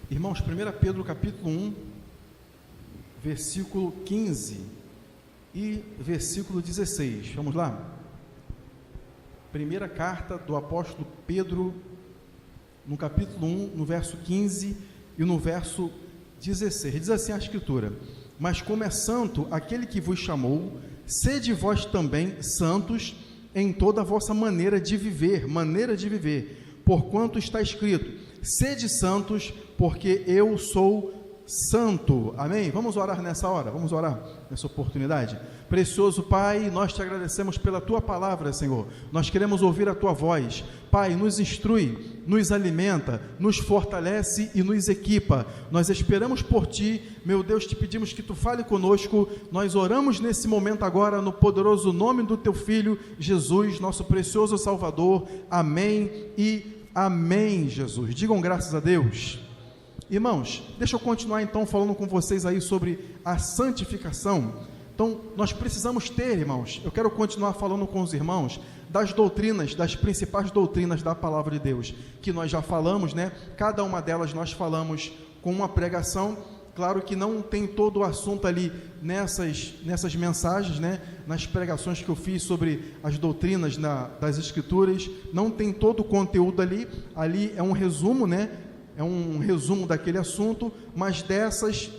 Irmãos, 1 Pedro capítulo 1, versículo 15 e versículo 16. Vamos lá? Primeira carta do apóstolo Pedro, no capítulo 1, no verso 15 e no verso 16. Diz assim a Escritura: mas como é santo aquele que vos chamou, sede vós também santos em toda a vossa maneira de viver, porquanto está escrito: sede santos, porque eu sou santo. Amém? Vamos orar nessa hora, vamos orar nessa oportunidade. Precioso Pai, nós te agradecemos pela tua palavra, Senhor. Nós queremos ouvir a tua voz. Pai, nos instrui, nos alimenta, nos fortalece e nos equipa. Nós esperamos por ti, meu Deus, te pedimos que tu fale conosco. Nós oramos nesse momento agora no poderoso nome do teu Filho Jesus, nosso precioso Salvador. Amém e amém, Jesus. Digam graças a Deus. Irmãos, deixa eu continuar então falando com vocês aí sobre a santificação. Então, nós precisamos ter, irmãos, eu quero continuar falando com os irmãos das doutrinas, das principais doutrinas da palavra de Deus, que nós já falamos, né? Cada uma delas nós falamos com uma pregação. Claro que não tem todo o assunto ali nessas mensagens, né? Nas pregações que eu fiz sobre as doutrinas das Escrituras, não tem todo o conteúdo ali é um resumo, né? É um resumo daquele assunto, mas dessas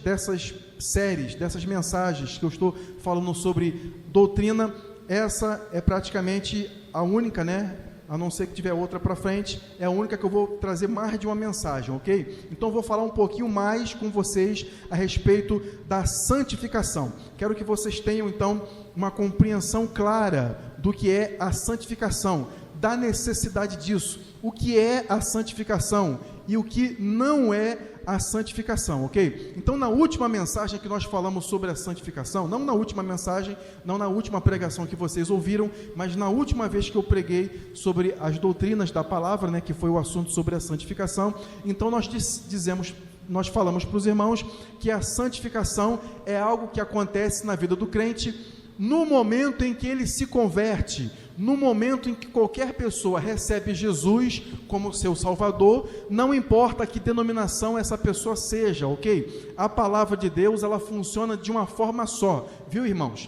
séries, dessas mensagens que eu estou falando sobre doutrina, essa é praticamente a única, né? A não ser que tiver outra para frente, é a única que eu vou trazer mais de uma mensagem, ok? Então, vou falar um pouquinho mais com vocês a respeito da santificação. Quero que vocês tenham, então, uma compreensão clara do que é a santificação, da necessidade disso, o que é a santificação e o que não é a santificação, ok? Então, na última mensagem que nós falamos sobre a santificação, não na última mensagem, não na última pregação que vocês ouviram, mas na última vez que eu preguei sobre as doutrinas da palavra, né, que foi o assunto sobre a santificação, então nós falamos para os irmãos que a santificação é algo que acontece na vida do crente no momento em que ele se converte, no momento em que qualquer pessoa recebe Jesus como seu Salvador, não importa que denominação essa pessoa seja, ok? A palavra de Deus, ela funciona de uma forma só, viu, irmãos?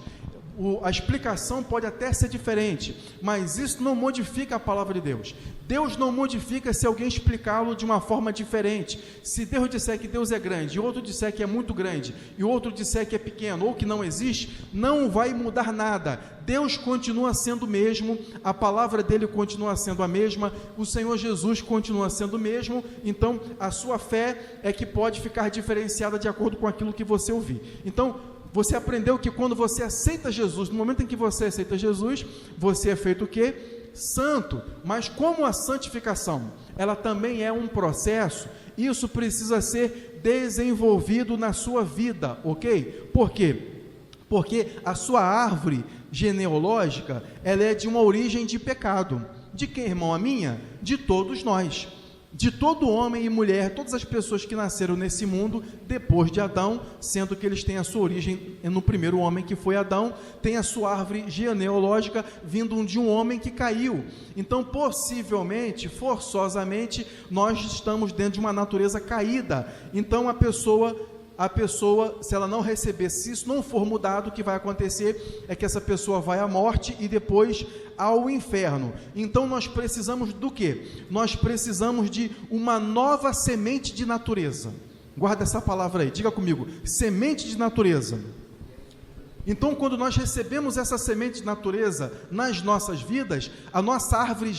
A explicação pode até ser diferente, mas isso não modifica a palavra de Deus. Deus não modifica se alguém explicá-lo de uma forma diferente. Se Deus disser que Deus é grande, e outro disser que é muito grande, e outro disser que é pequeno, ou que não existe, não vai mudar nada. Deus continua sendo o mesmo, a palavra dele continua sendo a mesma, o Senhor Jesus continua sendo o mesmo, então a sua fé é que pode ficar diferenciada de acordo com aquilo que você ouvir. Então, você aprendeu que quando você aceita Jesus, no momento em que você aceita Jesus, você é feito o quê? Santo. Mas como a santificação, ela também é um processo, isso precisa ser desenvolvido na sua vida, ok? Por quê? Porque a sua árvore genealógica, ela é de uma origem de pecado. De quem, irmão? A minha? De todos nós. De todo homem e mulher, todas as pessoas que nasceram nesse mundo depois de Adão, sendo que eles têm a sua origem no primeiro homem que foi Adão, tem a sua árvore genealógica vindo de um homem que caiu. Então, possivelmente, forçosamente, nós estamos dentro de uma natureza caída. Então, a pessoa, se ela não receber, se isso não for mudado, o que vai acontecer é que essa pessoa vai à morte e depois ao inferno. Então nós precisamos do quê? Nós precisamos de uma nova semente de natureza. Guarda essa palavra aí, diga comigo, semente de natureza. Então, quando nós recebemos essa semente de natureza nas nossas vidas, a nossa árvore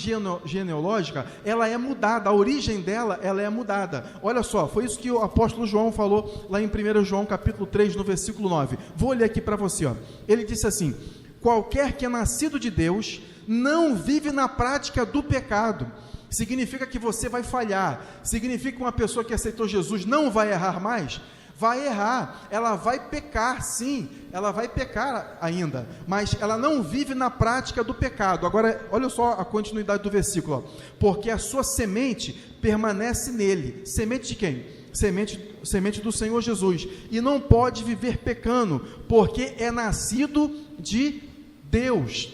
genealógica, ela é mudada, a origem dela, ela é mudada. Olha só, foi isso que o apóstolo João falou lá em 1 João capítulo 3, no versículo 9. Vou ler aqui para você, ó. Ele disse assim: qualquer que é nascido de Deus, não vive na prática do pecado. Significa que você vai falhar, significa que uma pessoa que aceitou Jesus não vai errar mais? Vai errar, ela vai pecar sim, ela vai pecar ainda, mas ela não vive na prática do pecado. Agora, olha só a continuidade do versículo, ó. Porque a sua semente permanece nele. Semente de quem? Semente do Senhor Jesus, e não pode viver pecando, porque é nascido de Deus.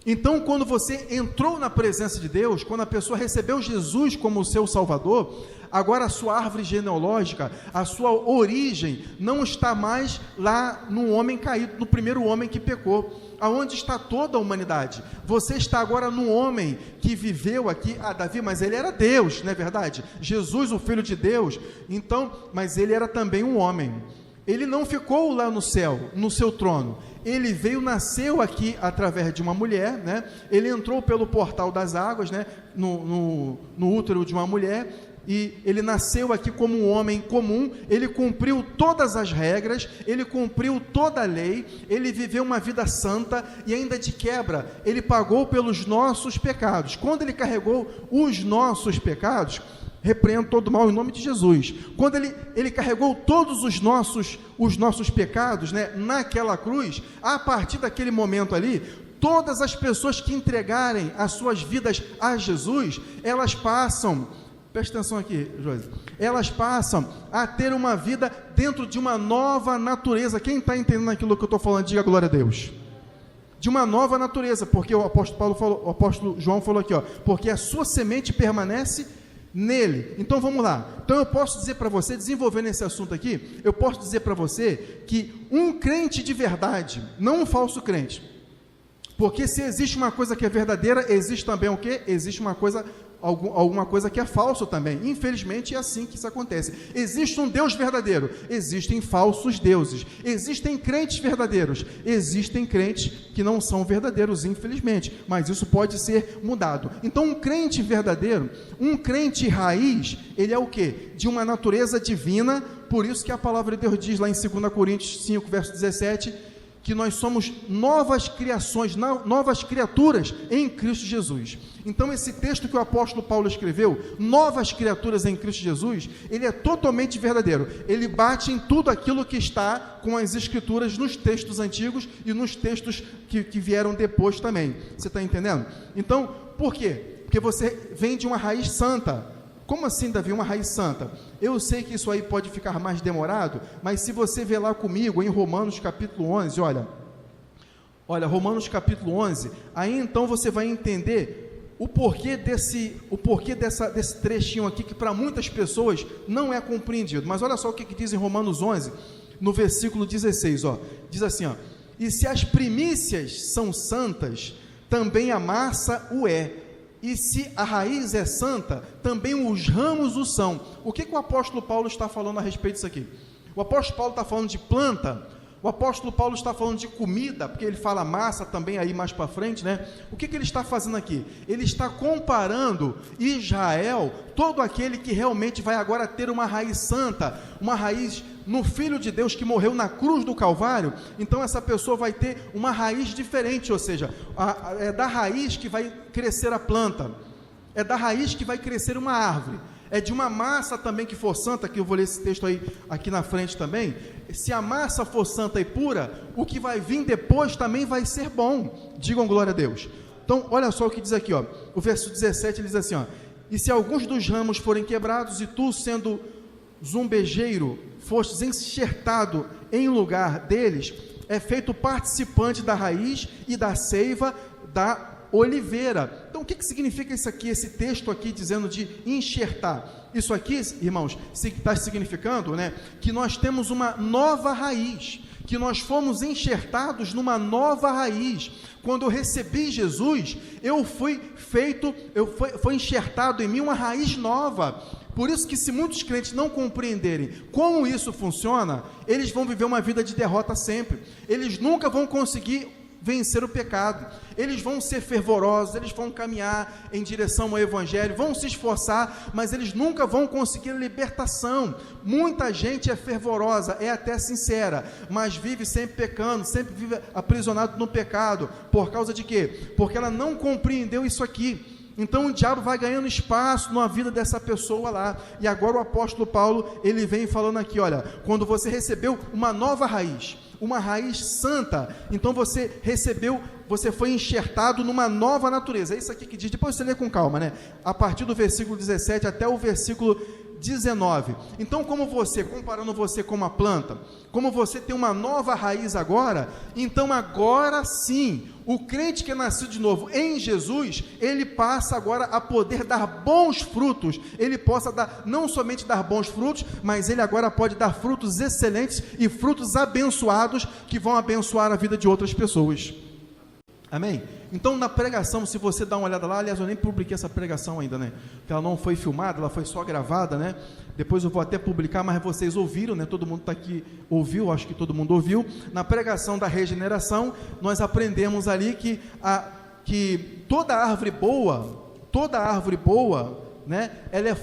Então, quando você entrou na presença de Deus, quando a pessoa recebeu Jesus como o seu Salvador, Agora a sua árvore genealógica, a sua origem, não está mais lá no homem caído, no primeiro homem que pecou. Aonde está toda a humanidade? Você está agora no homem que viveu aqui, Davi, mas ele era Deus, não é verdade? Jesus, o Filho de Deus, então, mas ele era também um homem. Ele não ficou lá no céu, no seu trono. Ele veio, nasceu aqui através de uma mulher, né? Ele entrou pelo portal das águas, né? No útero de uma mulher, e ele nasceu aqui como um homem comum. Ele cumpriu todas as regras, ele cumpriu toda a lei, ele viveu uma vida santa, e ainda de quebra, ele pagou pelos nossos pecados. Quando ele carregou os nossos pecados, repreendo todo mal em nome de Jesus. Quando ele carregou todos os nossos pecados, né, naquela cruz, a partir daquele momento ali, todas as pessoas que entregarem as suas vidas a Jesus, elas passam, presta atenção aqui, Josi, elas passam a ter uma vida dentro de uma nova natureza. Quem está entendendo aquilo que eu estou falando, diga glória a Deus. De uma nova natureza, porque o apóstolo João falou aqui, ó, porque a sua semente permanece nele. Então vamos lá. Então eu posso dizer para você, desenvolvendo esse assunto aqui, eu posso dizer para você que um crente de verdade, não um falso crente, porque se existe uma coisa que é verdadeira, existe também o quê? Existe uma coisa, alguma coisa que é falso também. Infelizmente é assim que isso acontece. Existe um Deus verdadeiro, existem falsos deuses, existem crentes verdadeiros, existem crentes que não são verdadeiros, infelizmente, mas isso pode ser mudado. Então um crente verdadeiro, um crente raiz, ele é o quê? De uma natureza divina. Por isso que a palavra de Deus diz lá em 2 Coríntios 5, verso 17, que nós somos novas criações, novas criaturas em Cristo Jesus. Então esse texto que o apóstolo Paulo escreveu, novas criaturas em Cristo Jesus, ele é totalmente verdadeiro. Ele bate em tudo aquilo que está com as escrituras nos textos antigos e nos textos que vieram depois também. Você está entendendo? Então, por quê? Porque você vem de uma raiz santa. Como assim, Davi, uma raiz santa? Eu sei que isso aí pode ficar mais demorado, mas se você ver lá comigo em Romanos capítulo 11, olha, Romanos capítulo 11, aí então você vai entender o porquê desse trechinho aqui, que para muitas pessoas não é compreendido. Mas olha só o que diz em Romanos 11, no versículo 16, ó, diz assim, ó, e se as primícias são santas, também a massa o é. E se a raiz é santa, também os ramos o são. O que o apóstolo Paulo está falando a respeito disso aqui? O apóstolo Paulo está falando de planta, o apóstolo Paulo está falando de comida, porque ele fala massa também aí mais para frente, né? O que ele está fazendo aqui? Ele está comparando Israel, todo aquele que realmente vai agora ter uma raiz santa, uma raiz no Filho de Deus que morreu na cruz do Calvário. Então essa pessoa vai ter uma raiz diferente, ou seja, é da raiz que vai crescer a planta, é da raiz que vai crescer uma árvore, é de uma massa também que for santa, que eu vou ler esse texto aí aqui na frente também. Se a massa for santa e pura, o que vai vir depois também vai ser bom. Digam glória a Deus. Então olha só o que diz aqui, ó, o verso 17, ele diz assim, ó, e se alguns dos ramos forem quebrados, e tu, sendo zumbejeiro, fostes enxertado em lugar deles, é feito participante da raiz e da seiva da oliveira. Então o que significa isso aqui, esse texto aqui dizendo de enxertar? Isso aqui, irmãos, está significando, né, que nós temos uma nova raiz, que nós fomos enxertados numa nova raiz. Quando eu recebi Jesus, foi enxertado em mim uma raiz nova. Por isso que, se muitos crentes não compreenderem como isso funciona, eles vão viver uma vida de derrota sempre. Eles nunca vão conseguir vencer o pecado. Eles vão ser fervorosos, eles vão caminhar em direção ao Evangelho, vão se esforçar, mas eles nunca vão conseguir libertação. Muita gente é fervorosa, é até sincera, mas vive sempre pecando, sempre vive aprisionado no pecado. Por causa de quê? Porque ela não compreendeu isso aqui. Então o diabo vai ganhando espaço na vida dessa pessoa lá. E agora o apóstolo Paulo, ele vem falando aqui, olha, quando você recebeu uma nova raiz, uma raiz santa, então você foi enxertado numa nova natureza. É isso aqui que diz, depois você lê com calma, né? A partir do versículo 17 até o versículo 19. Então, comparando você com uma planta, como você tem uma nova raiz agora, então agora sim, O crente que é nascido de novo em Jesus, ele passa agora a poder dar bons frutos. Ele possa dar, não somente dar bons frutos, mas ele agora pode dar frutos excelentes e frutos abençoados que vão abençoar a vida de outras pessoas. Amém? Então, na pregação, se você dá uma olhada lá, aliás, eu nem publiquei essa pregação ainda, né? Porque ela não foi filmada, ela foi só gravada, né? Depois eu vou até publicar, mas vocês ouviram, né? Todo mundo está aqui, ouviu, acho que todo mundo ouviu. Na pregação da regeneração, nós aprendemos ali que toda árvore boa, né? Ela é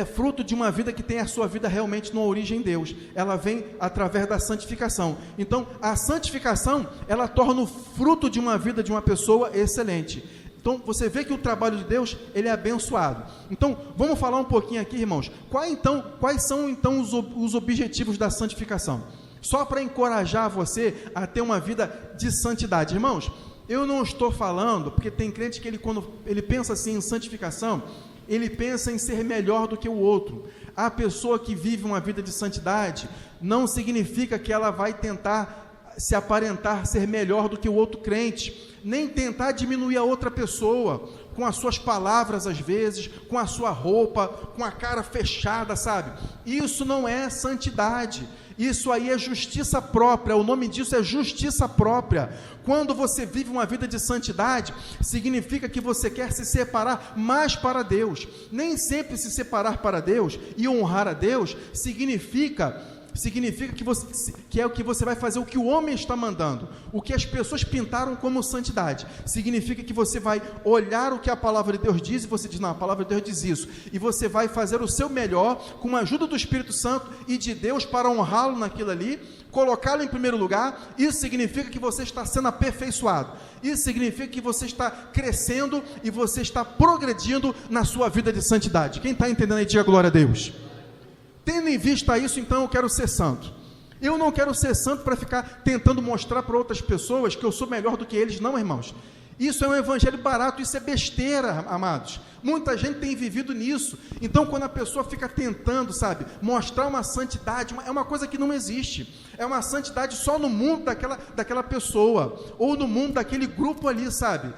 fruto de uma vida que tem a sua vida realmente numa origem em Deus. Ela vem através da santificação. Então, a santificação, ela torna o fruto de uma vida de uma pessoa excelente. Então, você vê que o trabalho de Deus, ele é abençoado. Então, vamos falar um pouquinho aqui, irmãos. Quais são, então, os objetivos da santificação? Só para encorajar você a ter uma vida de santidade. Irmãos, eu não estou falando, porque tem crente que quando ele pensa assim em santificação, ele pensa em ser melhor do que o outro. A pessoa que vive uma vida de santidade, não significa que ela vai tentar se aparentar ser melhor do que o outro crente, nem tentar diminuir a outra pessoa, com as suas palavras às vezes, com a sua roupa, com a cara fechada, sabe? Isso não é santidade. Isso aí é justiça própria, o nome disso é justiça própria. Quando você vive uma vida de santidade, significa que você quer se separar mais para Deus. Nem sempre se separar para Deus e honrar a Deus significa que é o que você vai fazer o que o homem está mandando, o que as pessoas pintaram como santidade. Significa que você vai olhar o que a palavra de Deus diz e você diz, não, a palavra de Deus diz isso, e você vai fazer o seu melhor com a ajuda do Espírito Santo e de Deus para honrá-lo naquilo ali, colocá-lo em primeiro lugar. Isso significa que você está sendo aperfeiçoado, isso significa que você está crescendo e você está progredindo na sua vida de santidade. Quem está entendendo aí, diga glória a Deus. Tendo em vista isso, então eu quero ser santo. Eu não quero ser santo para ficar tentando mostrar para outras pessoas que eu sou melhor do que eles, não, irmãos. Isso é um evangelho barato, isso é besteira, amados. Muita gente tem vivido nisso. Então, quando a pessoa fica tentando, sabe, mostrar uma santidade, é uma coisa que não existe. É uma santidade só no mundo daquela pessoa, ou no mundo daquele grupo ali, sabe?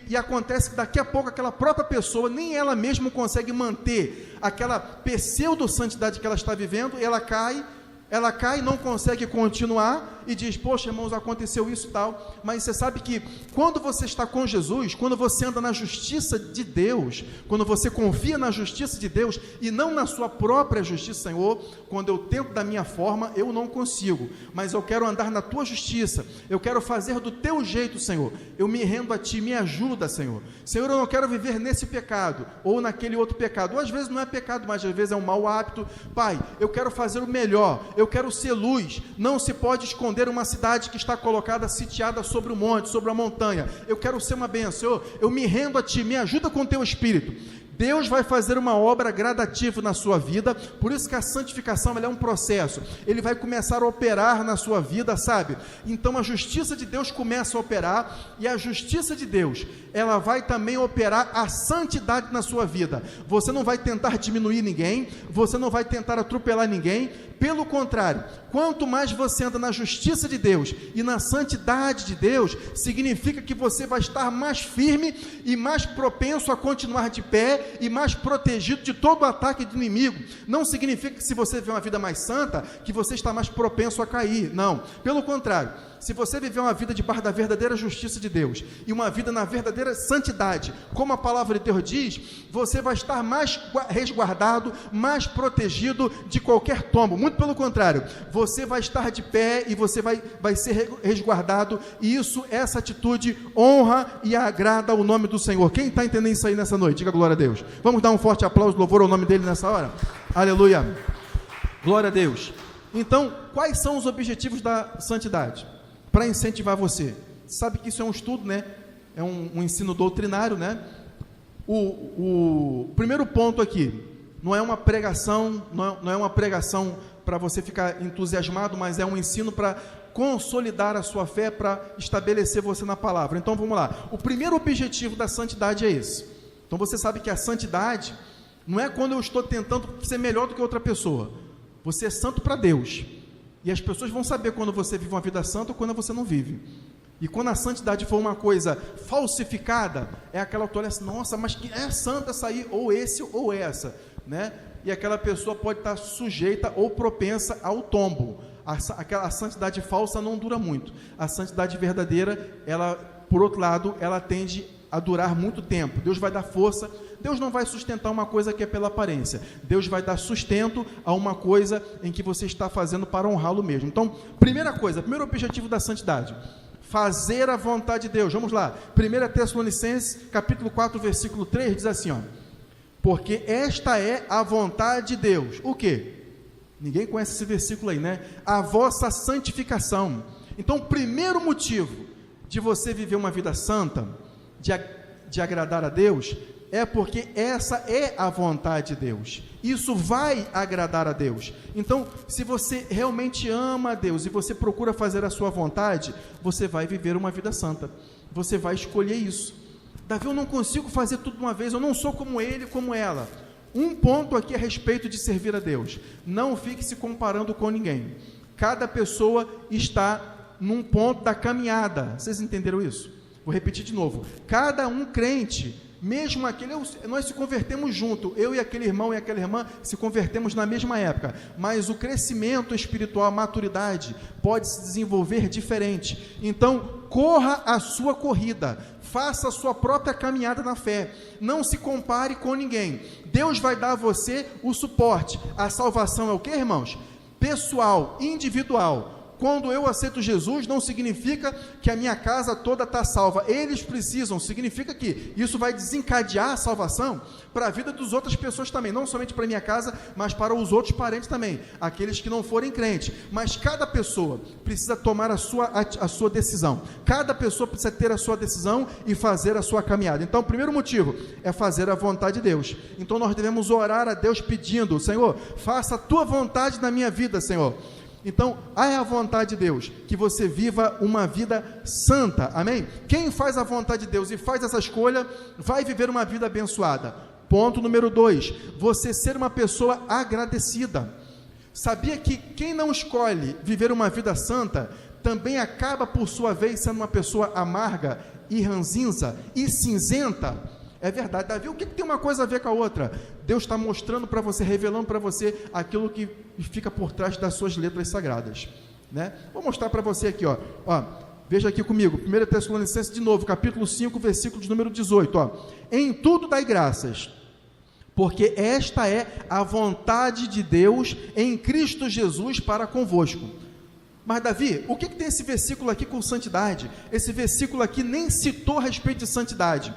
E acontece que daqui a pouco aquela própria pessoa, nem ela mesma consegue manter aquela pseudo-santidade que ela está vivendo, e ela cai, não consegue continuar e diz, poxa, irmãos, aconteceu isso e tal. Mas você sabe que quando você está com Jesus, quando você anda na justiça de Deus, quando você confia na justiça de Deus e não na sua própria justiça, Senhor, quando eu tento da minha forma, eu não consigo, mas eu quero andar na tua justiça, eu quero fazer do teu jeito, Senhor, eu me rendo a ti, me ajuda, Senhor. Senhor, eu não quero viver nesse pecado ou naquele outro pecado, ou às vezes não é pecado, mas às vezes é um mau hábito. Pai, eu quero fazer o melhor, eu quero ser luz. Não se pode esconder uma cidade que está colocada, sitiada sobre o monte, sobre a montanha. Eu quero ser uma bênção, Senhor, eu me rendo a ti, me ajuda com o teu Espírito. Deus vai fazer uma obra gradativa na sua vida, por isso que a santificação ela é um processo, ele vai começar a operar na sua vida, sabe? Então a justiça de Deus começa a operar, e a justiça de Deus, ela vai também operar a santidade na sua vida. Você não vai tentar diminuir ninguém, você não vai tentar atropelar ninguém, pelo contrário, quanto mais você anda na justiça de Deus e na santidade de Deus, significa que você vai estar mais firme e mais propenso a continuar de pé e mais protegido de todo o ataque do inimigo. Não significa que se você viver uma vida mais santa, que você está mais propenso a cair, não, pelo contrário. Se você viver uma vida debaixo da verdadeira justiça de Deus e uma vida na verdadeira santidade, como a palavra de Deus diz, você vai estar mais resguardado, mais protegido de qualquer tombo. Muito pelo contrário, você vai estar de pé e você vai ser resguardado, e essa atitude honra e agrada ao nome do Senhor. Quem está entendendo isso aí nessa noite? Diga glória a Deus. Vamos dar um forte aplauso, louvor ao nome dele nessa hora? Aleluia. Glória a Deus. Então, quais são os objetivos da santidade? Para incentivar você. Sabe que isso é um estudo, né? É um ensino doutrinário, né? O primeiro ponto aqui, não é uma pregação, não é uma pregação para você ficar entusiasmado, mas é um ensino para consolidar a sua fé, para estabelecer você na palavra. Então vamos lá. O primeiro objetivo da santidade é esse. Então você sabe que a santidade não é quando eu estou tentando ser melhor do que outra pessoa. Você é santo para Deus. E as pessoas vão saber quando você vive uma vida santa ou quando você não vive. E quando a santidade for uma coisa falsificada, é aquela que olha assim, nossa, mas que é santa essa aí, ou esse ou essa, né? E aquela pessoa pode estar sujeita ou propensa ao tombo. A santidade falsa não dura muito. A santidade verdadeira, ela, por outro lado, ela tende a durar muito tempo. Deus vai dar força. Deus não vai sustentar uma coisa que é pela aparência. Deus vai dar sustento a uma coisa em que você está fazendo para honrá-lo mesmo. Então, primeiro objetivo da santidade, fazer a vontade de Deus. Vamos lá, 1 Tessalonicenses, capítulo 4, versículo 3, diz assim, ó, porque esta é a vontade de Deus. O quê? Ninguém conhece esse versículo aí, né? A vossa santificação. Então, o primeiro motivo de você viver uma vida santa, de agradar a Deus, é porque essa é a vontade de Deus. Isso vai agradar a Deus. Então, se você realmente ama a Deus e você procura fazer a sua vontade, você vai viver uma vida santa. Você vai escolher isso. Davi, eu não consigo fazer tudo de uma vez, eu não sou como ele, como ela. Um ponto aqui a respeito de servir a Deus: não fique se comparando com ninguém. Cada pessoa está num ponto da caminhada. Vocês entenderam isso? Vou repetir de novo. Cada um crente, mesmo aquele, nós se convertemos junto, eu e aquele irmão e aquela irmã se convertemos na mesma época, mas o crescimento espiritual, a maturidade, pode se desenvolver diferente. Então, corra a sua corrida, faça a sua própria caminhada na fé, não se compare com ninguém. Deus vai dar a você o suporte. A salvação é o que, irmãos? Pessoal, individual. Quando eu aceito Jesus, não significa que a minha casa toda está salva. Eles precisam, significa que isso vai desencadear a salvação para a vida das outras pessoas também, não somente para a minha casa, mas para os outros parentes também, aqueles que não forem crentes. Mas cada pessoa precisa tomar a sua decisão, cada pessoa precisa ter a sua decisão e fazer a sua caminhada. Então, o primeiro motivo é fazer a vontade de Deus. Então, nós devemos orar a Deus pedindo: Senhor, faça a tua vontade na minha vida, Senhor. Então, é a vontade de Deus, que você viva uma vida santa, amém? Quem faz a vontade de Deus e faz essa escolha, vai viver uma vida abençoada. Ponto número 2, você ser uma pessoa agradecida. Sabia que quem não escolhe viver uma vida santa, também acaba por sua vez sendo uma pessoa amarga e ranzinza e cinzenta? É verdade, Davi, o que tem uma coisa a ver com a outra? Deus está mostrando para você, revelando para você aquilo que fica por trás das suas letras sagradas, né? Vou mostrar para você aqui, ó, veja aqui comigo, 1 Tessalonicenses de novo, capítulo 5, versículo de número 18, ó. Em tudo dai graças, porque esta é a vontade de Deus em Cristo Jesus para convosco. Mas Davi, o que tem esse versículo aqui com santidade? Esse versículo aqui nem citou a respeito de santidade.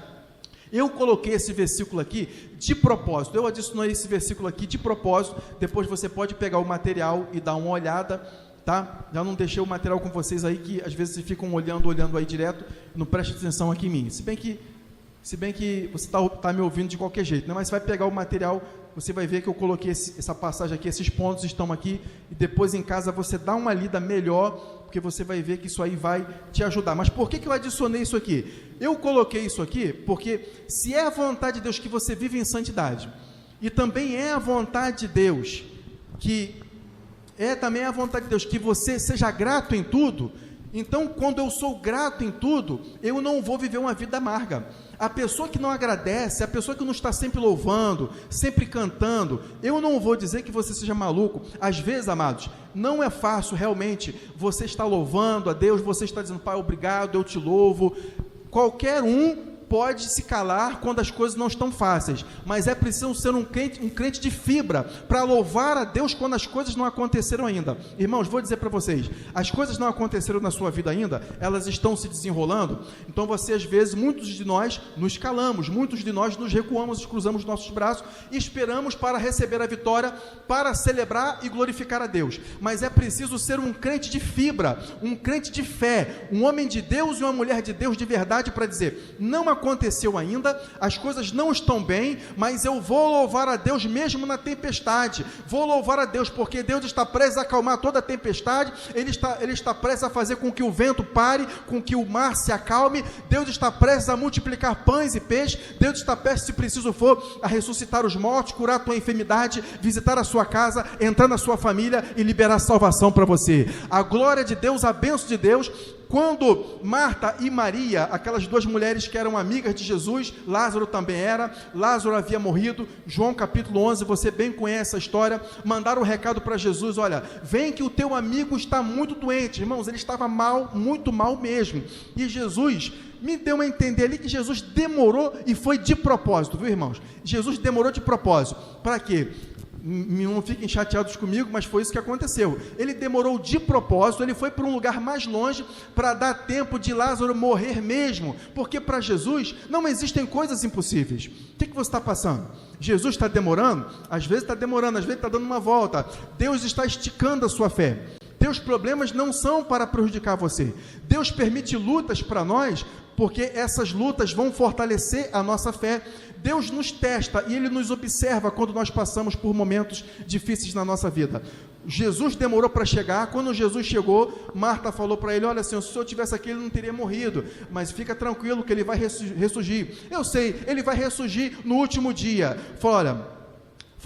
Eu coloquei esse versículo aqui de propósito, eu adicionei esse versículo aqui de propósito. Depois você pode pegar o material e dar uma olhada, tá? Já não deixei o material com vocês aí, que às vezes vocês ficam olhando aí direto, não preste atenção aqui em mim, se bem que você está me ouvindo de qualquer jeito, né? Mas você vai pegar o material, você vai ver que eu coloquei essa passagem aqui, esses pontos estão aqui, e depois em casa você dá uma lida melhor, porque você vai ver que isso aí vai te ajudar. Mas por que eu adicionei isso aqui? Eu coloquei isso aqui porque, se é a vontade de Deus que você vive em santidade, e também é a vontade de Deus que você seja grato em tudo, então, quando eu sou grato em tudo, eu não vou viver uma vida amarga. A pessoa que não agradece, a pessoa que não está sempre louvando, sempre cantando, eu não vou dizer que você seja maluco. Às vezes, amados, não é fácil realmente você estar louvando a Deus, você está dizendo: Pai, obrigado, eu te louvo. Qualquer um pode se calar quando as coisas não estão fáceis, mas é preciso ser um crente de fibra, para louvar a Deus quando as coisas não aconteceram ainda. Irmãos, vou dizer para vocês, as coisas não aconteceram na sua vida ainda, elas estão se desenrolando, então você, às vezes, muitos de nós nos calamos, muitos de nós nos recuamos, cruzamos nossos braços e esperamos para receber a vitória, para celebrar e glorificar a Deus. Mas é preciso ser um crente de fibra, um crente de fé, um homem de Deus e uma mulher de Deus de verdade, para dizer: não aconteceu ainda, as coisas não estão bem, mas eu vou louvar a Deus mesmo na tempestade. Vou louvar a Deus porque Deus está prestes a acalmar toda a tempestade. Ele está prestes a fazer com que o vento pare, com que o mar se acalme. Deus está prestes a multiplicar pães e peixes. Deus está prestes, se preciso for, a ressuscitar os mortos, curar a tua enfermidade, visitar a sua casa, entrar na sua família e liberar salvação para você. A glória de Deus, a bênção de Deus Quando Marta e Maria, aquelas duas mulheres que eram amigas de Jesus, Lázaro também era, Lázaro havia morrido, João capítulo 11, você bem conhece a história, mandaram um recado para Jesus: olha, vem que o teu amigo está muito doente. Irmãos, ele estava mal, muito mal mesmo, e Jesus me deu a entender ali que Jesus demorou, e foi de propósito, viu, irmãos? Jesus demorou de propósito, para quê? Não fiquem chateados comigo, mas foi isso que aconteceu. Ele demorou de propósito, ele foi para um lugar mais longe, para dar tempo de Lázaro morrer mesmo, porque para Jesus não existem coisas impossíveis. O que você está passando? Jesus está demorando? Às vezes está demorando, às vezes está dando uma volta. Deus está esticando a sua fé. Teus problemas não são para prejudicar você. Deus permite lutas para nós, porque essas lutas vão fortalecer a nossa fé. Deus nos testa e Ele nos observa quando nós passamos por momentos difíceis na nossa vida. Jesus demorou para chegar. Quando Jesus chegou, Marta falou para ele: olha, Senhor, se o Senhor tivesse aqui, ele não teria morrido, mas fica tranquilo que ele vai ressurgir. Eu sei, ele vai ressurgir no último dia.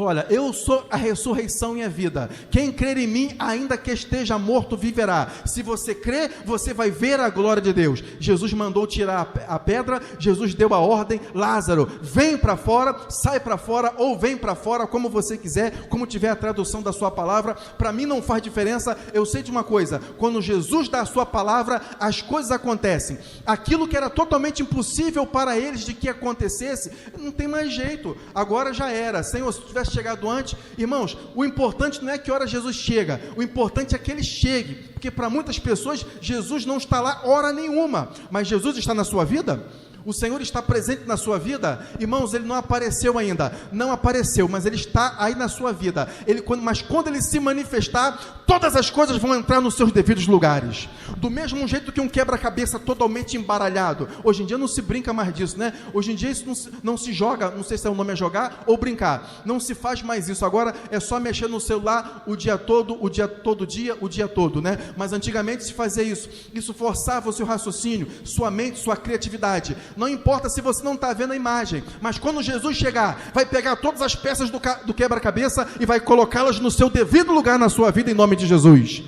Olha, eu sou a ressurreição e a vida. Quem crer em mim, ainda que esteja morto, viverá. Se você crer, você vai ver a glória de Deus. Jesus mandou tirar a pedra, Jesus deu a ordem: Lázaro, vem para fora, sai para fora, ou vem para fora, como você quiser, como tiver a tradução da sua palavra. Para mim não faz diferença. Eu sei de uma coisa: quando Jesus dá a sua palavra, as coisas acontecem. Aquilo que era totalmente impossível para eles de que acontecesse, não tem mais jeito, agora já era. Senhor, se tivesse chegado antes, irmãos, o importante não é que hora Jesus chega, o importante é que ele chegue, porque para muitas pessoas Jesus não está lá hora nenhuma, mas Jesus está na sua vida. O Senhor está presente na sua vida, irmãos. Ele não apareceu ainda, não apareceu, mas Ele está aí na sua vida. Mas quando Ele se manifestar, todas as coisas vão entrar nos seus devidos lugares, do mesmo jeito que um quebra-cabeça totalmente embaralhado. Hoje em dia não se brinca mais disso, né? Hoje em dia isso não se joga, não sei se é o nome é jogar ou brincar, não se faz mais isso. Agora é só mexer no celular o dia todo, o dia todo, né? Mas antigamente se fazia isso forçava o seu raciocínio, sua mente, sua criatividade. Não importa se você não está vendo a imagem, mas quando Jesus chegar, vai pegar todas as peças do quebra-cabeça e vai colocá-las no seu devido lugar na sua vida, em nome de Jesus.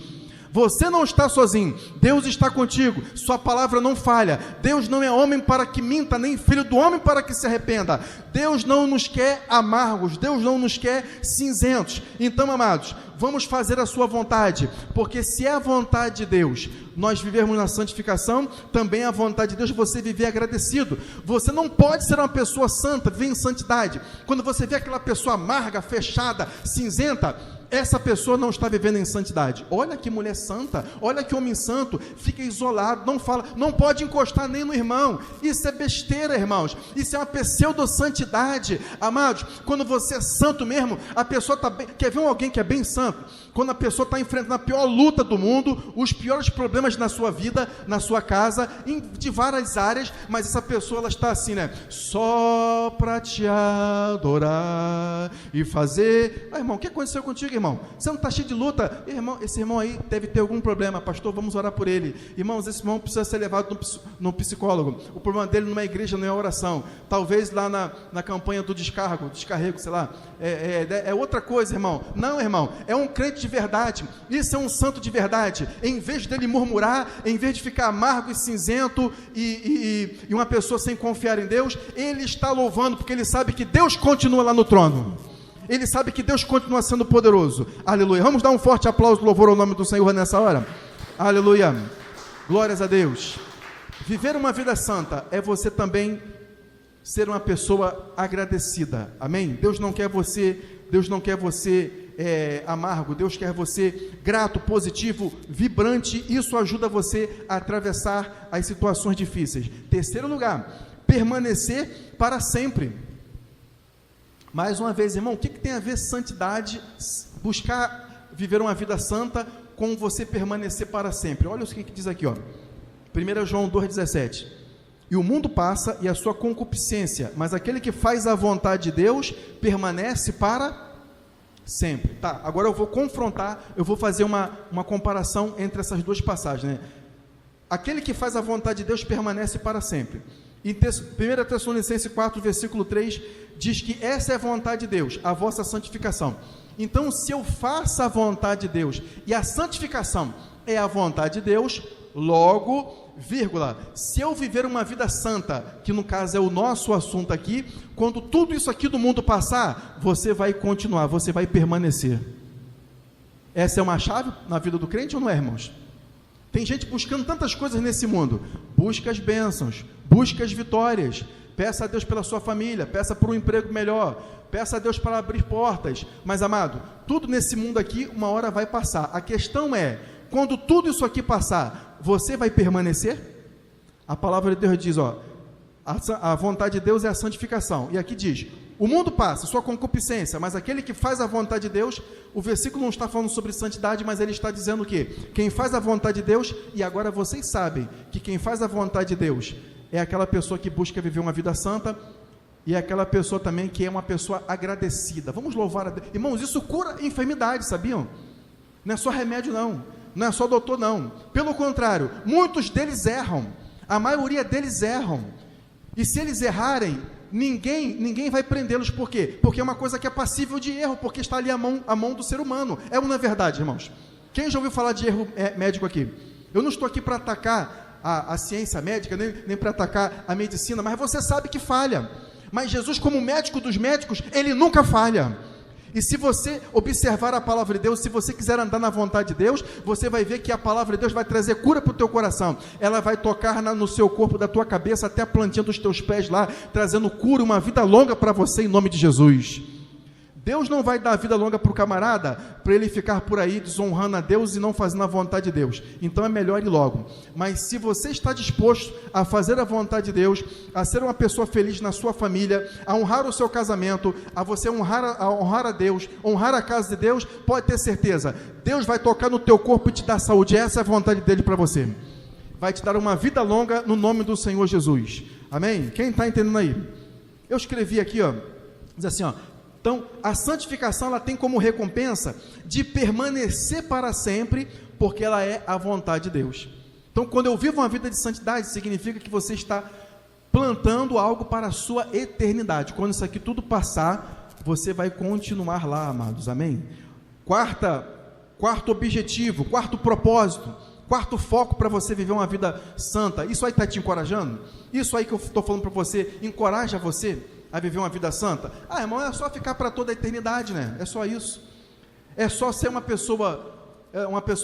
Você não está sozinho, Deus está contigo, sua palavra não falha. Deus não é homem para que minta, nem filho do homem para que se arrependa. Deus não nos quer amargos, Deus não nos quer cinzentos. Então, amados, vamos fazer a sua vontade, porque se é a vontade de Deus nós vivermos na santificação, também é a vontade de Deus você viver agradecido. Você não pode ser uma pessoa santa, viver em santidade. Quando você vê aquela pessoa amarga, fechada, cinzenta, essa pessoa não está vivendo em santidade. Olha que mulher santa, olha que homem santo, fica isolado, não fala, não pode encostar nem no irmão. Isso é besteira, irmãos, isso é uma pseudo-santidade. Amados, quando você é santo mesmo, a pessoa está bem. Quer ver alguém que é bem santo? Quando a pessoa está enfrentando a pior luta do mundo, os piores problemas na sua vida, na sua casa, de várias áreas, mas essa pessoa, ela está assim, né? Só para te adorar e fazer. Irmão, o que aconteceu contigo, irmão? Você não está cheio de luta? Irmão, esse irmão aí deve ter algum problema. Pastor, vamos orar por ele. Irmãos, esse irmão precisa ser levado no psicólogo. O problema dele numa igreja não é oração. Talvez lá na campanha do descarrego, sei lá, é outra coisa, irmão. Não, irmão, é um crente de verdade. Isso é um santo de verdade. Em vez dele murmurar, em vez de ficar amargo e cinzento e uma pessoa sem confiar em Deus, ele está louvando, porque ele sabe que Deus continua lá no trono. Ele sabe que Deus continua sendo poderoso. Aleluia. Vamos dar um forte aplauso, louvor ao nome do Senhor nessa hora. Aleluia. Glórias a Deus. Viver uma vida santa é você também ser uma pessoa agradecida. Amém? Deus não quer você amargo. Deus quer você grato, positivo, vibrante. Isso ajuda você a atravessar as situações difíceis. Terceiro lugar, permanecer para sempre. Mais uma vez, irmão, o que tem a ver santidade, buscar viver uma vida santa, com você permanecer para sempre? Olha o que diz aqui, ó. 1 João 2,17. E o mundo passa e a sua concupiscência, mas aquele que faz a vontade de Deus permanece para sempre. Tá, agora eu vou confrontar, eu vou fazer uma comparação entre essas duas passagens, né? Aquele que faz a vontade de Deus permanece para sempre. Em 1 Tessalonicenses 4, versículo 3, diz que essa é a vontade de Deus, a vossa santificação. Então, se eu faço a vontade de Deus, e a santificação é a vontade de Deus, logo, vírgula, se eu viver uma vida santa, que no caso é o nosso assunto aqui, quando tudo isso aqui do mundo passar, você vai continuar, você vai permanecer. Essa é uma chave na vida do crente ou não é, irmãos? Tem gente buscando tantas coisas nesse mundo, busca as bênçãos, busca as vitórias, peça a Deus pela sua família, peça por um emprego melhor, peça a Deus para abrir portas, mas amado, tudo nesse mundo aqui, uma hora vai passar. A questão é, quando tudo isso aqui passar, você vai permanecer? A palavra de Deus diz, a vontade de Deus é a santificação, e aqui diz, o mundo passa, sua concupiscência, mas aquele que faz a vontade de Deus, o versículo não está falando sobre santidade, mas ele está dizendo o quê? Quem faz a vontade de Deus, e agora vocês sabem, que quem faz a vontade de Deus, é aquela pessoa que busca viver uma vida santa, e é aquela pessoa também que é uma pessoa agradecida. Vamos louvar a Deus. Irmãos, isso cura enfermidade, sabiam? Não é só remédio não, não é só doutor não, pelo contrário, muitos deles erram, a maioria deles erram, e se eles errarem, ninguém vai prendê-los. Por quê? Porque é uma coisa que é passível de erro, porque está ali a mão do ser humano. É ou não é verdade, irmãos? Quem já ouviu falar de erro médico aqui? Eu não estou aqui para atacar a ciência médica, nem para atacar a medicina, mas você sabe que falha. Mas Jesus, como médico dos médicos, ele nunca falha. E se você observar a palavra de Deus, se você quiser andar na vontade de Deus, você vai ver que a palavra de Deus vai trazer cura para o teu coração, ela vai tocar no seu corpo, da tua cabeça até a plantinha dos teus pés lá, trazendo cura, uma vida longa para você em nome de Jesus. Deus não vai dar vida longa para o camarada, para ele ficar por aí desonrando a Deus e não fazendo a vontade de Deus. Então é melhor ir logo. Mas se você está disposto a fazer a vontade de Deus, a ser uma pessoa feliz na sua família, a honrar o seu casamento, a você honrar a Deus, honrar a casa de Deus, pode ter certeza, Deus vai tocar no teu corpo e te dar saúde. Essa é a vontade dele para você. Vai te dar uma vida longa no nome do Senhor Jesus. Amém? Quem está entendendo aí? Eu escrevi aqui, diz assim, então, a santificação, ela tem como recompensa de permanecer para sempre, porque ela é a vontade de Deus. Então, quando eu vivo uma vida de santidade, significa que você está plantando algo para a sua eternidade. Quando isso aqui tudo passar, você vai continuar lá, amados, amém? Quarto objetivo, quarto propósito, quarto foco para você viver uma vida santa. Isso aí está te encorajando? Isso aí que eu estou falando para você, encoraja você a viver uma vida santa? Irmão, é só ficar para toda a eternidade, né? É só isso. É só ser uma pessoa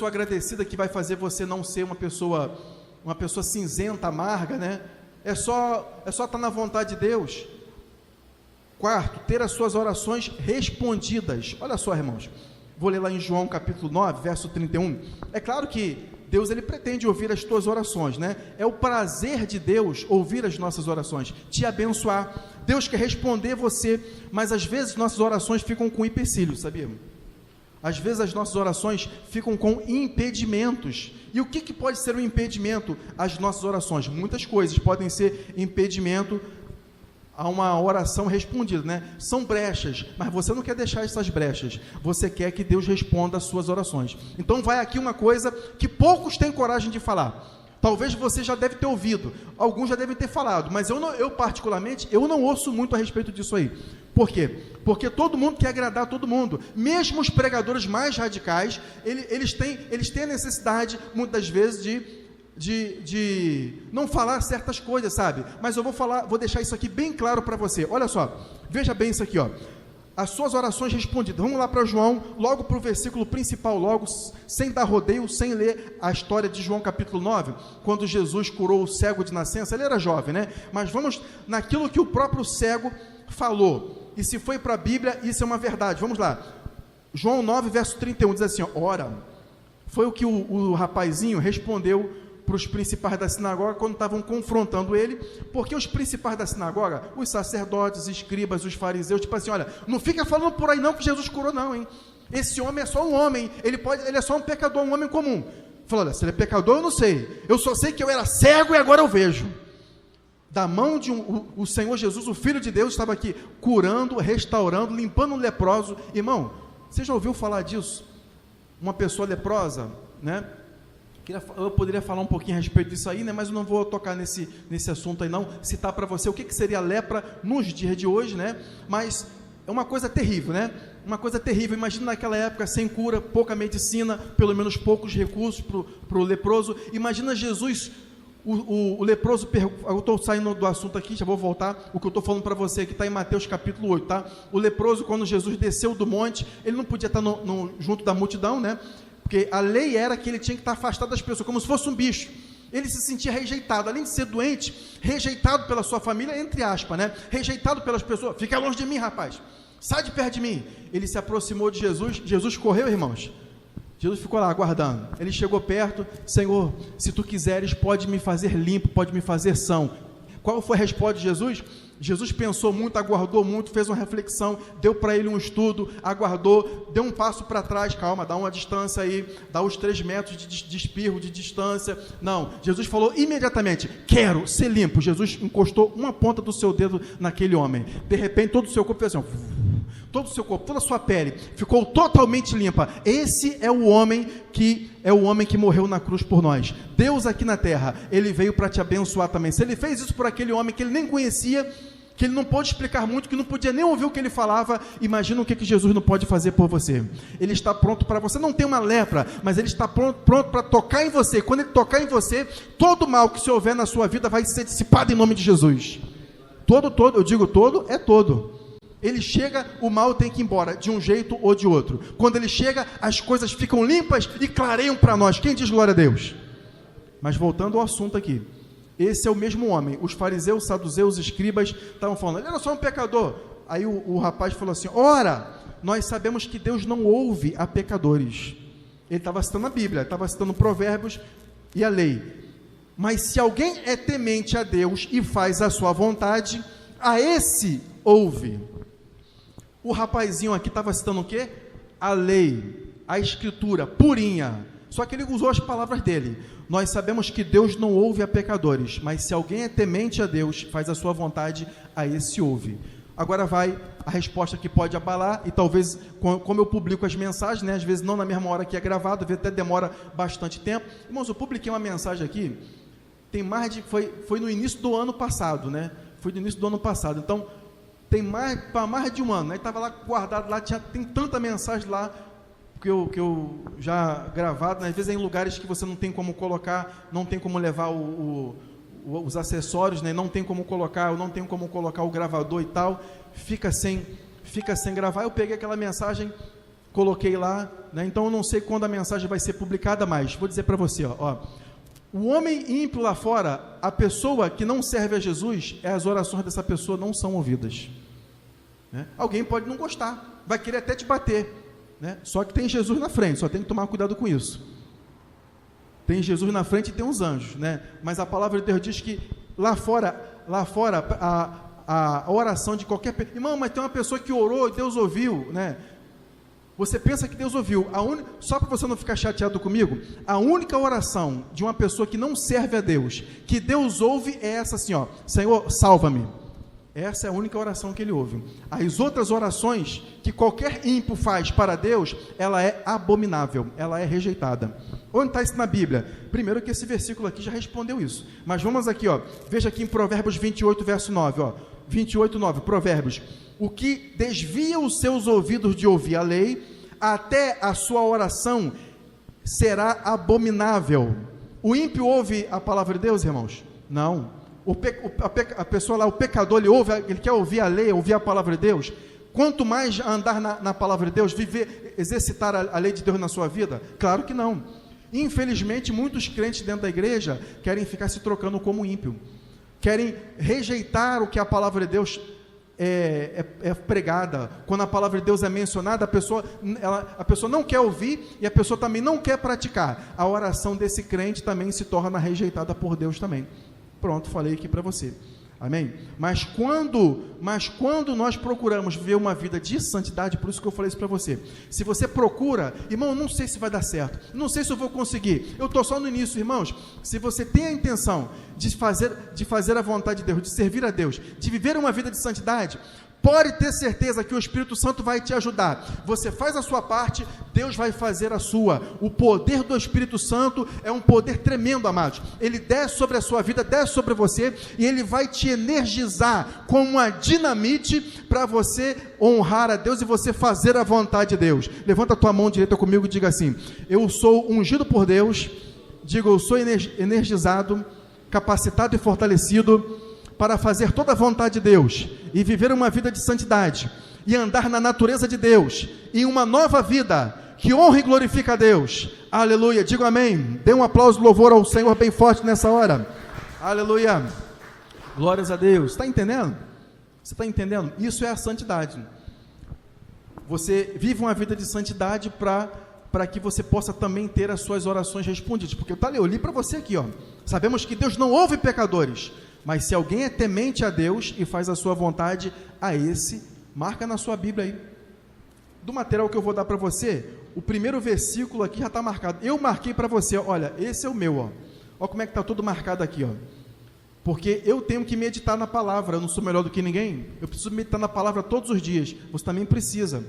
agradecida que vai fazer você não ser uma pessoa cinzenta, amarga, né? É só estar na vontade de Deus. Quarto, ter as suas orações respondidas. Olha só, irmãos, vou ler lá em João capítulo 9, verso 31. É claro que Deus, ele pretende ouvir as tuas orações, né? É o prazer de Deus ouvir as nossas orações, te abençoar. Deus quer responder você, mas às vezes nossas orações ficam com empecilhos, sabia? Às vezes as nossas orações ficam com impedimentos. E o que pode ser um impedimento às nossas orações? Muitas coisas podem ser impedimento a uma oração respondida, né? São brechas, mas você não quer deixar essas brechas, você quer que Deus responda às suas orações. Então vai aqui uma coisa que poucos têm coragem de falar. Talvez você já deve ter ouvido, alguns já devem ter falado, mas eu particularmente, eu não ouço muito a respeito disso aí. Por quê? Porque todo mundo quer agradar todo mundo, mesmo os pregadores mais radicais, eles têm a necessidade, muitas vezes, de não falar certas coisas, sabe? Mas eu vou deixar isso aqui bem claro para você. Olha só, veja bem isso aqui, as suas orações respondidas. Vamos lá para João, logo para o versículo principal, logo, sem dar rodeio, sem ler a história de João capítulo 9, quando Jesus curou o cego de nascença. Ele era jovem, né? Mas vamos naquilo que o próprio cego falou, e se foi para a Bíblia, isso é uma verdade. Vamos lá, João 9, verso 31, diz assim, ora, foi o que o rapazinho respondeu para os principais da sinagoga, quando estavam confrontando ele, porque os principais da sinagoga, os sacerdotes, os escribas, os fariseus, tipo assim, olha, não fica falando por aí não que Jesus curou não, hein? Esse homem é só um homem, ele é só um pecador, um homem comum. Falou, olha, se ele é pecador eu não sei, eu só sei que eu era cego e agora eu vejo. Da mão de o Senhor Jesus, o Filho de Deus, estava aqui curando, restaurando, limpando um leproso. Irmão, você já ouviu falar disso? Uma pessoa leprosa, né? Eu poderia falar um pouquinho a respeito disso aí, né? Mas eu não vou tocar nesse assunto aí não, citar para você o que seria a lepra nos dias de hoje, né? Mas é uma coisa terrível, né? Uma coisa terrível. Imagina naquela época, sem cura, pouca medicina, pelo menos poucos recursos para o leproso. Imagina Jesus, o leproso, eu estou saindo do assunto aqui, já vou voltar, o que eu estou falando para você, que está em Mateus capítulo 8, tá? O leproso, quando Jesus desceu do monte, ele não podia estar junto da multidão, né? Porque a lei era que ele tinha que estar afastado das pessoas, como se fosse um bicho. Ele se sentia rejeitado, além de ser doente, rejeitado pela sua família, entre aspas, né? Rejeitado pelas pessoas. Fica longe de mim, rapaz. Sai de perto de mim. Ele se aproximou de Jesus. Jesus correu, irmãos. Jesus ficou lá aguardando. Ele chegou perto. Senhor, se tu quiseres, pode me fazer limpo, pode me fazer são. Qual foi a resposta de Jesus? Jesus pensou muito, aguardou muito, fez uma reflexão, deu para ele um estudo, aguardou, deu um passo para trás, calma, dá uma distância aí, dá os 3 metros de espirro, de distância. Não, Jesus falou imediatamente, quero ser limpo. Jesus encostou uma ponta do seu dedo naquele homem. De repente, todo o seu corpo fez assim, todo o seu corpo, toda a sua pele ficou totalmente limpa. Esse é o homem que morreu na cruz por nós. Deus aqui na terra, ele veio para te abençoar também. Se ele fez isso por aquele homem que ele nem conhecia, que ele não pôde explicar muito, que não podia nem ouvir o que ele falava, imagina o que Jesus não pode fazer por você. Ele está pronto para você, não tem uma lepra, mas ele está pronto para tocar em você. Quando ele tocar em você, todo mal que se houver na sua vida vai ser dissipado em nome de Jesus. Todo, eu digo todo, é todo. Ele chega, o mal tem que ir embora, de um jeito ou de outro. Quando ele chega, as coisas ficam limpas e clareiam para nós. Quem diz glória a Deus? Mas voltando ao assunto aqui, esse é o mesmo homem. Os fariseus, saduceus, escribas estavam falando, ele era só um pecador. Aí o rapaz falou assim, ora, nós sabemos que Deus não ouve a pecadores. Ele estava citando a Bíblia, estava citando Provérbios e a lei. Mas se alguém é temente a Deus e faz a sua vontade, a esse ouve. O rapazinho aqui estava citando o quê? A lei, a escritura, purinha. Só que ele usou as palavras dele. Nós sabemos que Deus não ouve a pecadores, mas se alguém é temente a Deus, faz a sua vontade, a esse ouve. Agora vai a resposta que pode abalar, e talvez, como eu publico as mensagens, né, às vezes não na mesma hora que é gravado, às vezes até demora bastante tempo. Irmãos, eu publiquei uma mensagem aqui, foi no início do ano passado, né? Foi no início do ano passado, então tem mais de um ano, né? Estava lá guardado, lá tem tanta mensagem lá, que eu já gravado, né? Às vezes é em lugares que você não tem como colocar, não tem como levar os acessórios, né? Não tem como colocar, eu não tenho como colocar o gravador e tal, fica sem gravar. Eu peguei aquela mensagem, coloquei lá, né? Então eu não sei quando a mensagem vai ser publicada, mas vou dizer para você, ó, o homem ímpio lá fora, a pessoa que não serve a Jesus, as orações dessa pessoa não são ouvidas, né? Alguém pode não gostar, vai querer até te bater, né? Só que tem Jesus na frente, só tem que tomar cuidado com isso. Tem Jesus na frente e tem os anjos, né? Mas a palavra de Deus diz que lá fora a oração de qualquer pessoa, irmão, mas tem uma pessoa que orou e Deus ouviu, né? Você pensa que Deus ouviu, só para você não ficar chateado comigo, a única oração de uma pessoa que não serve a Deus, que Deus ouve, é essa assim, ó, Senhor, salva-me. Essa é a única oração que ele ouve. As outras orações que qualquer ímpio faz para Deus, ela é abominável, ela é rejeitada. Onde está isso na Bíblia? Primeiro que esse versículo aqui já respondeu isso. Mas vamos aqui, ó, veja aqui em Provérbios 28, verso 9, ó, 28, 9, Provérbios. O que desvia os seus ouvidos de ouvir a lei, até a sua oração será abominável. O ímpio ouve a palavra de Deus, irmãos? Não. A pessoa lá, o pecador, ele quer ouvir a lei, ouvir a palavra de Deus. Quanto mais andar na palavra de Deus, exercitar a lei de Deus na sua vida? Claro que não. Infelizmente, muitos crentes dentro da igreja querem ficar se trocando como ímpio, querem rejeitar o que a palavra de Deus é pregada. Quando a palavra de Deus é mencionada, a pessoa não quer ouvir e a pessoa também não quer praticar. A oração desse crente também se torna rejeitada por Deus também. Pronto, falei aqui para você, amém? Mas quando nós procuramos viver uma vida de santidade, por isso que eu falei isso para você, se você procura, irmão, não sei se vai dar certo, não sei se eu vou conseguir, eu estou só no início, irmãos, se você tem a intenção de fazer a vontade de Deus, de servir a Deus, de viver uma vida de santidade, pode ter certeza que o Espírito Santo vai te ajudar. Você faz a sua parte, Deus vai fazer a sua. O poder do Espírito Santo é um poder tremendo, amados. Ele desce sobre a sua vida, desce sobre você, e ele vai te energizar como uma dinamite para você honrar a Deus e você fazer a vontade de Deus. Levanta a tua mão direita comigo e diga assim: eu sou ungido por Deus. Diga: eu sou energizado, capacitado e fortalecido para fazer toda a vontade de Deus e viver uma vida de santidade e andar na natureza de Deus, em uma nova vida que honra e glorifica a Deus. Aleluia, digo amém. Dê um aplauso de louvor ao Senhor bem forte nessa hora. Aleluia, glórias a Deus. Está entendendo? Você está entendendo? Isso é a santidade. Você vive uma vida de santidade para que você possa também ter as suas orações respondidas, porque eu li para você aqui, ó. Sabemos que Deus não ouve pecadores, mas se alguém é temente a Deus e faz a sua vontade, a esse, marca na sua Bíblia aí, do material que eu vou dar para você, o primeiro versículo aqui já está marcado. Eu marquei para você, olha, esse é o meu, ó. Olha como é que está tudo marcado aqui, ó. Porque eu tenho que meditar na palavra, eu não sou melhor do que ninguém, eu preciso meditar na palavra todos os dias, você também precisa,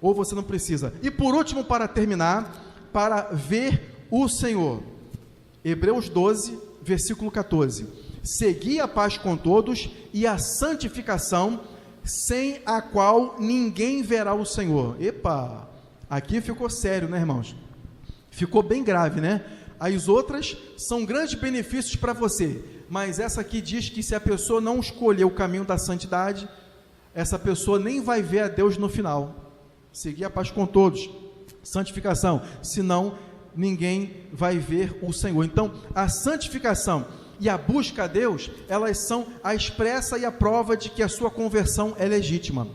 ou você não precisa. E por último, para terminar, para ver o Senhor, Hebreus 12, versículo 14, segui a paz com todos e a santificação, sem a qual ninguém verá o Senhor. Epa, aqui ficou sério, né, irmãos? Ficou bem grave, né? As outras são grandes benefícios para você, mas essa aqui diz que se a pessoa não escolher o caminho da santidade, essa pessoa nem vai ver a Deus no final. Seguir a paz com todos, santificação, senão ninguém vai ver o Senhor. Então, a santificação e a busca a Deus, elas são a expressa e a prova de que a sua conversão é legítima.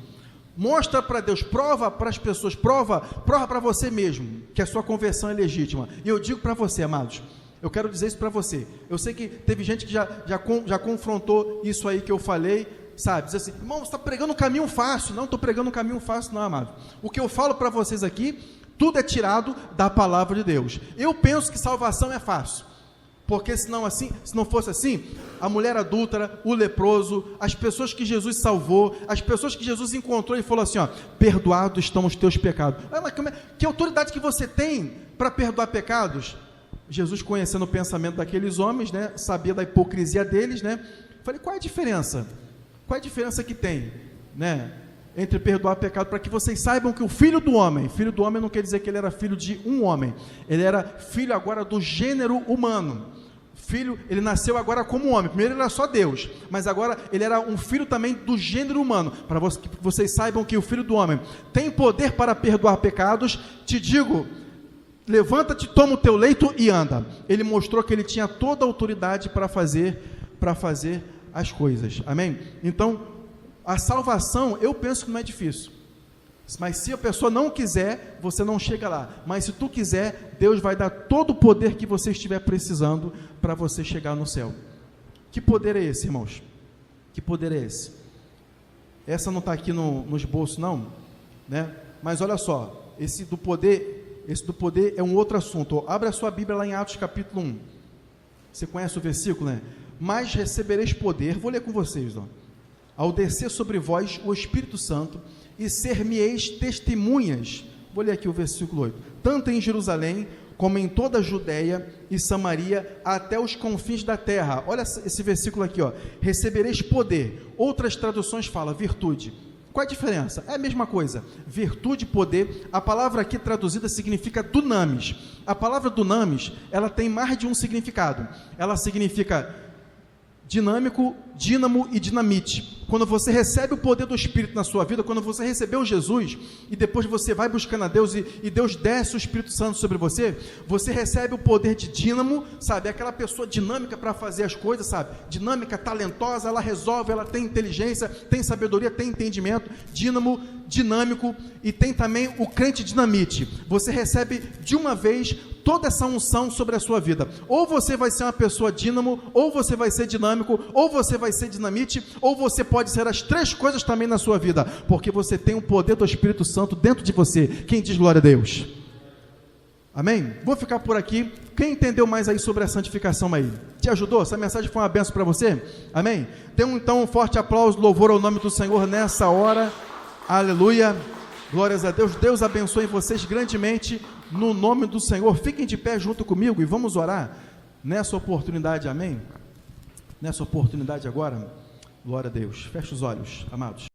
Mostra para Deus, prova para as pessoas, prova para você mesmo, que a sua conversão é legítima. E eu digo para você, amados, eu quero dizer isso para você. Eu sei que teve gente que já confrontou isso aí que eu falei, sabe, diz assim: irmão, você está pregando um caminho fácil. Não estou pregando um caminho fácil não, amado. O que eu falo para vocês aqui, tudo é tirado da palavra de Deus. Eu penso que salvação é fácil, porque se não fosse assim, a mulher adúltera, o leproso, as pessoas que Jesus salvou, as pessoas que Jesus encontrou e falou assim, ó, perdoados estão os teus pecados. Que autoridade que você tem para perdoar pecados? Jesus, conhecendo o pensamento daqueles homens, né, sabia da hipocrisia deles, né, falei, qual é a diferença? Qual é a diferença que tem, né, entre perdoar pecado, para que vocês saibam que o filho do homem não quer dizer que ele era filho de um homem, ele era filho agora do gênero humano. Filho, ele nasceu agora como homem. Primeiro ele era só Deus, mas agora ele era um filho também do gênero humano, para que vocês saibam que o filho do homem tem poder para perdoar pecados. Te digo, levanta-te, toma o teu leito e anda. Ele mostrou que ele tinha toda a autoridade para fazer as coisas, amém? Então, a salvação, eu penso que não é difícil, mas se a pessoa não quiser, você não chega lá. Mas se tu quiser, Deus vai dar todo o poder que você estiver precisando para você chegar no céu. Que poder é esse, irmãos? Que poder é esse? Essa não está aqui no esboço não, né? Mas olha só, esse do poder é um outro assunto. Abre a sua Bíblia lá em Atos capítulo 1. Você conhece o versículo, né? Mas recebereis poder, vou ler com vocês, ó, ao descer sobre vós o Espírito Santo, e ser-me-eis testemunhas, vou ler aqui o versículo 8, tanto em Jerusalém, como em toda a Judeia e Samaria, até os confins da terra. Olha esse versículo aqui, ó, recebereis poder. Outras traduções falam virtude. Qual a diferença? É a mesma coisa, virtude, poder. A palavra aqui traduzida significa dunamis. A palavra dunamis, ela tem mais de um significado. Ela significa dinâmico, dínamo e dinamite. Quando você recebe o poder do Espírito na sua vida, quando você recebeu Jesus, e depois você vai buscando a Deus, e Deus desce o Espírito Santo sobre você, você recebe o poder de dínamo, sabe, aquela pessoa dinâmica para fazer as coisas, sabe, dinâmica, talentosa, ela resolve, ela tem inteligência, tem sabedoria, tem entendimento, dínamo, dinâmico, e tem também o crente dinamite. Você recebe de uma vez toda essa unção sobre a sua vida. Ou você vai ser uma pessoa dínamo, ou você vai ser dinâmico, ou você vai ser dinamite, ou você pode ser as três coisas também na sua vida, porque você tem o poder do Espírito Santo dentro de você. Quem diz glória a Deus? Amém? Vou ficar por aqui. Quem entendeu mais aí sobre a santificação aí? Te ajudou? Essa mensagem foi uma bênção para você? Amém? Dê então um forte aplauso, louvor ao nome do Senhor nessa hora. Aleluia. Glórias a Deus. Deus abençoe vocês grandemente no nome do Senhor. Fiquem de pé junto comigo e vamos orar nessa oportunidade. Amém? Nessa oportunidade agora. Glória a Deus. Feche os olhos, amados.